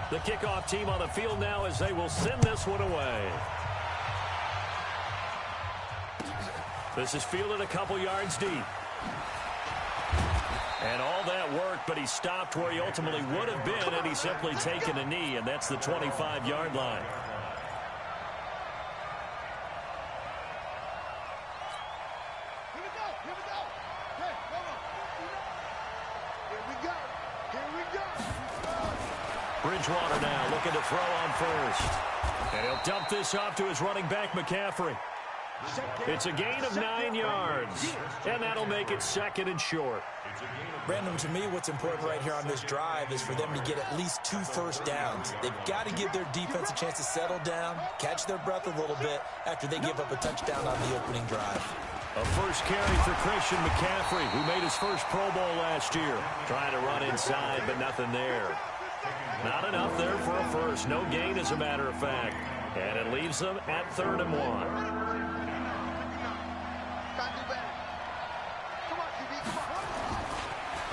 The kickoff team on the field now as they will send this one away. This is fielded a couple yards deep. And all that work, but he stopped where he ultimately would have been had he simply taken a knee, and that's the 25-yard line. Bridgewater now looking to throw on first. And he'll dump this off to his running back, McCaffrey. It's a gain of 9 yards, and that'll make it 2nd and short. Brandon, to me, what's important right here on this drive is for them to get at least 2 first downs. They've got to give their defense a chance to settle down, catch their breath a little bit after they give up a touchdown on the opening drive. A first carry for Christian McCaffrey, who made his first Pro Bowl last year. Trying to run inside, but nothing there. Not enough there for a first. No gain, as a matter of fact. And it leaves them at 3rd and 1.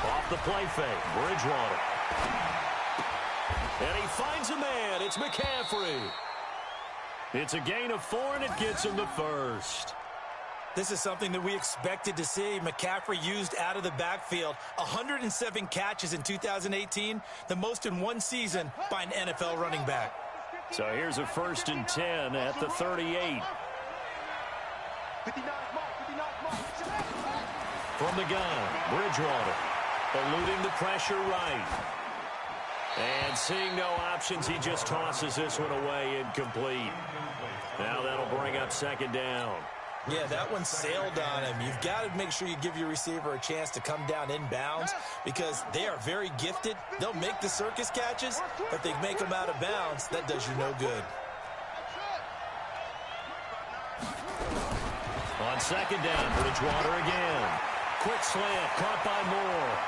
Off the play fake, Bridgewater. And he finds a man. It's McCaffrey. It's a gain of 4, and it gets him the first. This is something that we expected to see. McCaffrey used out of the backfield. 107 catches in 2018, the most in one season by an NFL running back. So here's a 1st and 10 at the 38. From the gun, Bridgewater. Eluding the pressure right. And seeing no options, he just tosses this one away incomplete. Now that'll bring up 2nd down. Yeah, that one sailed on him. You've got to make sure you give your receiver a chance to come down inbounds because they are very gifted. They'll make the circus catches, but they make them out of bounds. That does you no good. On 2nd down, Bridgewater again. Quick slant, caught by Moore.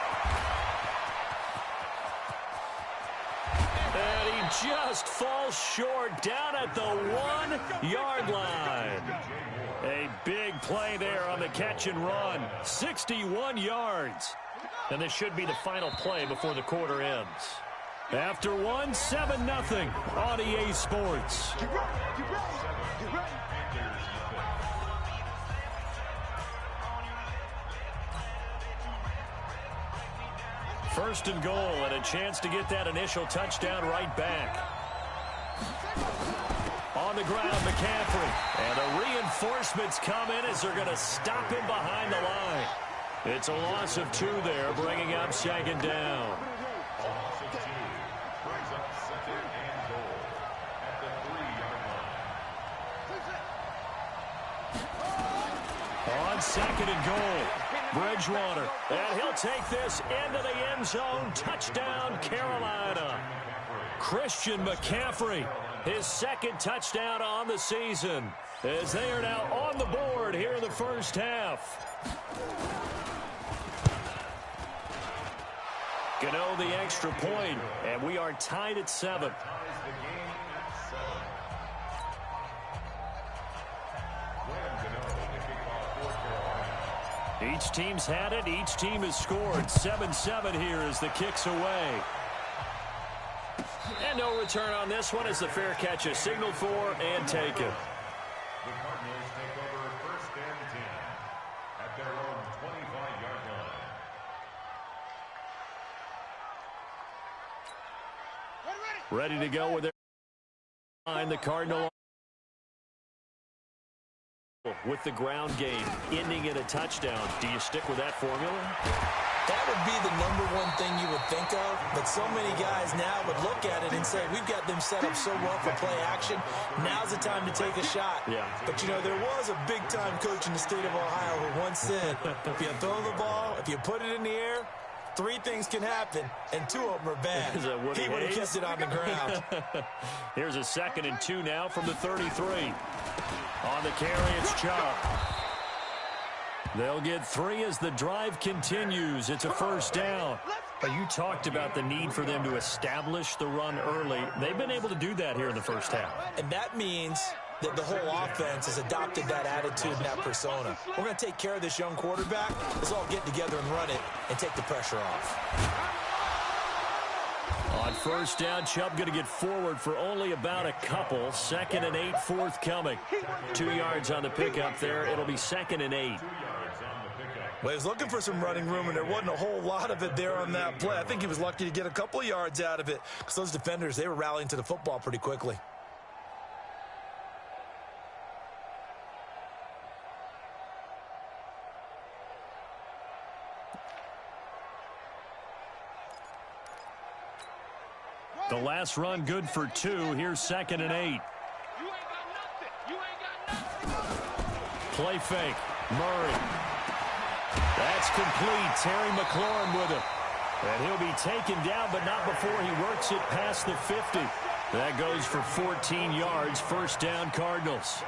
And he just falls short down at the 1-yard line. A big play there on the catch and run. 61 yards. And this should be the final play before the quarter ends. After 1, 7-0 on EA Sports. First and goal, and a chance to get that initial touchdown right back. On the ground, McCaffrey. And the reinforcements come in as they're going to stop him behind the line. It's a loss of 2 there, bringing up 2nd down. On 2nd and goal, Bridgewater. And he'll take this into the end zone. Touchdown, Carolina. Christian McCaffrey, his 2nd touchdown on the season, as they are now on the board here in the first half. Gano the extra point, and we are tied at 7. Each team's had it. Each team has scored. 7-7 here as the kick's away. And no return on this one as the fair catch is signaled for and taken. The Cardinals take over 1st and 10 at their own 25-yard line. Ready to go with their line. The Cardinal with the ground game ending in a touchdown. Do you stick with that formula? That would be the #1 thing you would think of, but so many guys now would look at it and say, we've got them set up so well for play action. Now's the time to take a shot. Yeah. But, you know, there was a big-time coach in the state of Ohio who once said, if you throw the ball, if you put it in the air, 3 things can happen, and 2 of them are bad. He would have kept it on the ground. Here's a 2nd and 2 now from the 33. On the carry, it's Chubb. They'll get 3 as the drive continues. It's a 1st down. You talked about the need for them to establish the run early. They've been able to do that here in the first half. And that means that the whole offense has adopted that attitude and that persona. We're going to take care of this young quarterback. Let's all get together and run it and take the pressure off. On first down. Chubb going to get forward for only about a couple. 2nd and 8 forthcoming. 2 yards on the pickup there. It'll be 2nd and 8. Well, he was looking for some running room, and there wasn't a whole lot of it there on that play. I think he was lucky to get a couple of yards out of it because those defenders, they were rallying to the football pretty quickly. The last run good for 2. Here's 2nd and 8. Play fake. Murray. That's complete. Terry McLaurin with him. And he'll be taken down, but not before he works it past the 50. That goes for 14 yards. First down, Cardinals.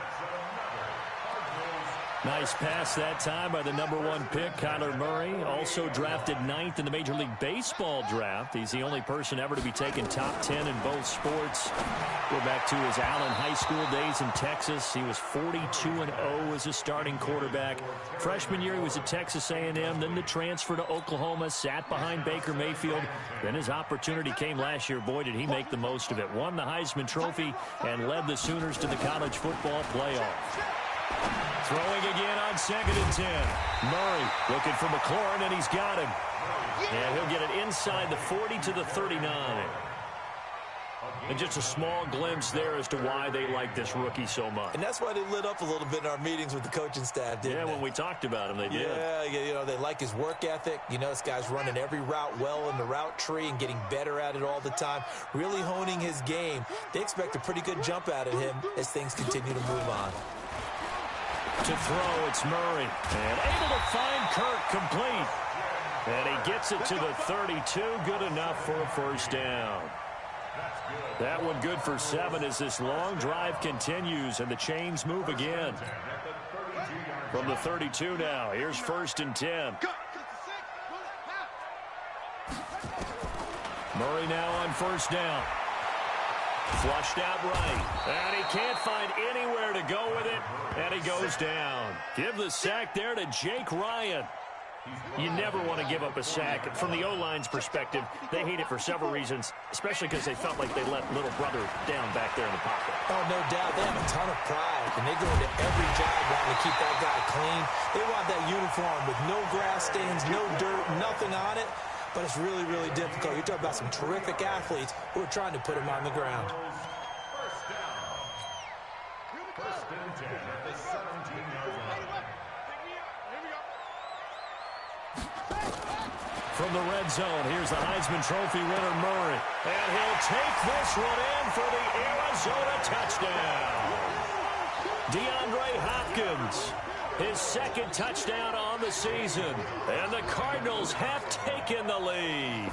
Nice pass that time by the #1 pick, Kyler Murray. Also drafted 9th in the Major League Baseball draft. He's the only person ever to be taken top 10 in both sports. Go back to his Allen High School days in Texas. He was 42-0 as a starting quarterback. Freshman year, he was at Texas A&M. Then the transfer to Oklahoma, sat behind Baker Mayfield. Then his opportunity came last year. Boy, did he make the most of it. Won the Heisman Trophy and led the Sooners to the college football playoff. Throwing again on 2nd and 10. Murray looking for McLaurin, and he's got him. And he'll get it inside the 40 to the 39. And just a small glimpse there as to why they like this rookie so much. And that's why they lit up a little bit in our meetings with the coaching staff, didn't they? Yeah, when we talked about him, they did. Yeah, you know, they like his work ethic. You know, this guy's running every route well in the route tree and getting better at it all the time, really honing his game. They expect a pretty good jump out of him as things continue to move on. To throw, it's Murray. And able to find Kirk complete. And he gets it to the 32. Good enough for a first down. That one good for 7 as this long drive continues and the chains move again. From the 32 now, here's 1st and 10. Murray now on first down. Flushed out right. And he can't find anywhere to go with it. And he goes down. Give the sack there to Jake Ryan. You never want to give up a sack. From the O-line's perspective, they hate it for several reasons, especially because they felt like they let little brother down back there in the pocket. Oh, no doubt. They have a ton of pride, and they go into every job wanting to keep that guy clean. They want that uniform with no grass stains, no dirt, nothing on it. But it's really, really difficult. You're talking about some terrific athletes who are trying to put him on the ground. First and 10 at the 17-yard line. From the red zone, here's the Heisman Trophy winner, Murray. And he'll take this one in for the Arizona touchdown. DeAndre Hopkins, his 2nd touchdown on the season. And the Cardinals have taken the lead.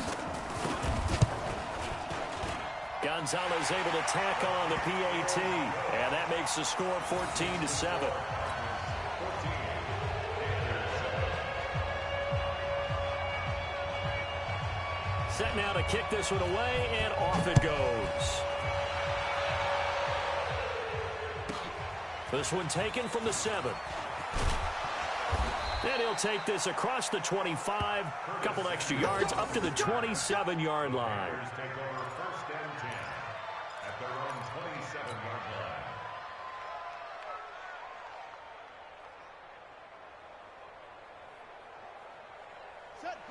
Gonzalez able to tack on the PAT. And that makes the score 14-7. Set now to kick this one away, and off it goes. This one taken from the 7. And he'll take this across the 25, a couple extra yards, up to the 27-yard line. Take over 1st and 10 at their own 27-yard line.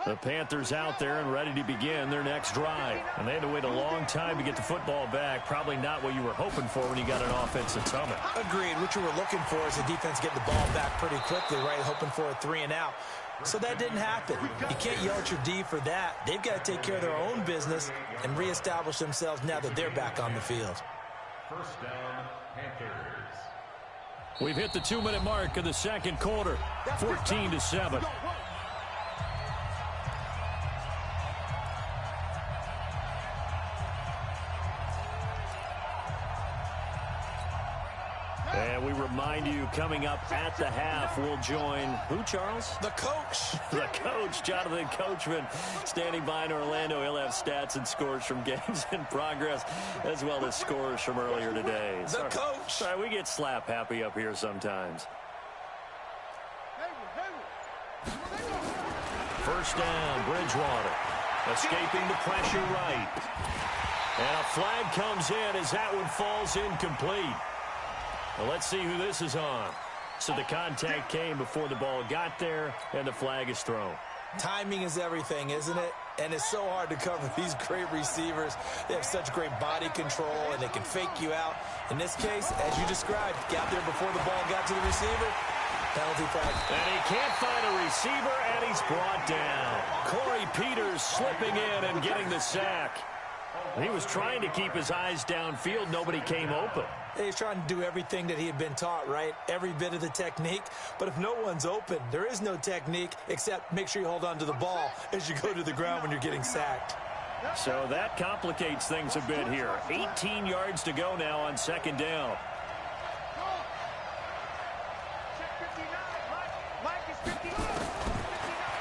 The Panthers out there and ready to begin their next drive. And they had to wait a long time to get the football back. Probably not what you were hoping for when you got an offensive summit. Agreed. What you were looking for is the defense getting the ball back pretty quickly, right? Hoping for a 3 and out. So that didn't happen. You can't yell at your D for that. They've got to take care of their own business and reestablish themselves now that they're back on the field. First down, Panthers. We've hit the 2-minute mark of the 2nd quarter. 14-7. And we remind you, coming up at the half, we'll join who, Charles? The coach. The coach, Jonathan Coachman, standing by in Orlando. He'll have stats and scores from games in progress, as well as scores from earlier today. The coach. Sorry, we get slap happy up here sometimes. First down, Bridgewater. Escaping the pressure right. And a flag comes in as that one falls incomplete. Well, let's see who this is on. So the contact came before the ball got there, and the flag is thrown. Timing is everything, isn't it? And it's so hard to cover these great receivers. They have such great body control, and they can fake you out. In this case, as you described, got there before the ball got to the receiver. Penalty flag. And he can't find a receiver, and he's brought down. Corey Peters slipping in and getting the sack. He was trying to keep his eyes downfield. Nobody came open. He's trying to do everything that he had been taught, right? Every bit of the technique. But if no one's open, there is no technique except make sure you hold on to the ball as you go to the ground when you're getting sacked. So that complicates things a bit here. 18 yards to go now on second down.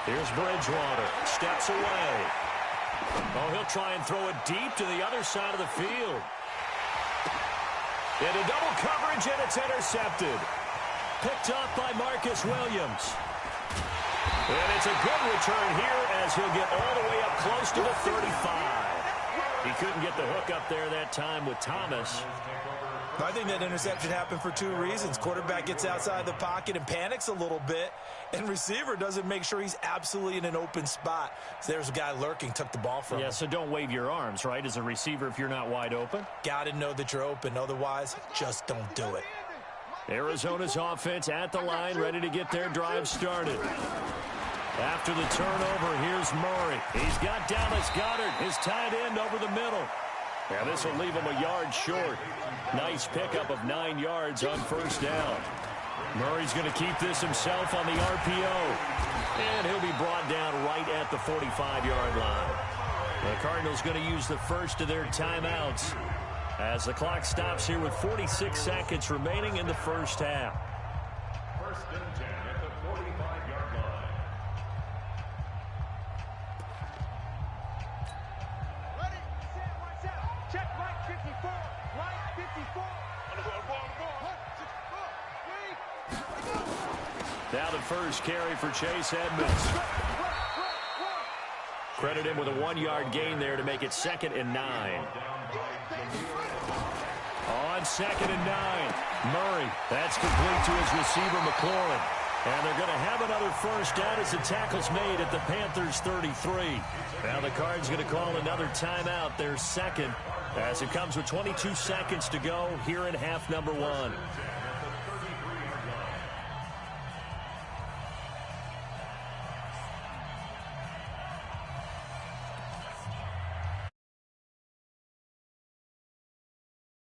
Here's Bridgewater. Steps away. Oh, he'll try and throw it deep to the other side of the field. Into double coverage, and it's intercepted. Picked up by Marcus Williams. And it's a good return here as he'll get all the way up close to the 35. He couldn't get the hook up there that time with Thomas. I think that interception happened for two reasons. Quarterback gets outside the pocket and panics a little bit, and receiver doesn't make sure he's absolutely in an open spot. So there's a guy lurking, took the ball from him. Yeah, so don't wave your arms, right, as a receiver if you're not wide open. Got to know that you're open. Otherwise, just don't do it. Arizona's offense at the line, ready to get their drive started. After the turnover, here's Murray. He's got Dallas Goedert, his tight end, over the middle. Yeah, this will leave him a yard short. Nice pickup of 9 yards on first down. Murray's going to keep this himself on the RPO. And he'll be brought down right at the 45-yard line. The Cardinals going to use the first of their timeouts as the clock stops here with 46 seconds remaining in the first half. First and 10 at the 45-yard line. Ready, set, watch out. Check right 54. Right 54. Now the first carry for Chase Edmonds. Credit him with a 1-yard gain there to make it 2nd and 9. On 2nd and 9, Murray. That's complete to his receiver, McLaurin. And they're going to have another first down as the tackle's made at the Panthers' 33. Now the Cards going to call another timeout, their second, as it comes with 22 seconds to go here in half number 1.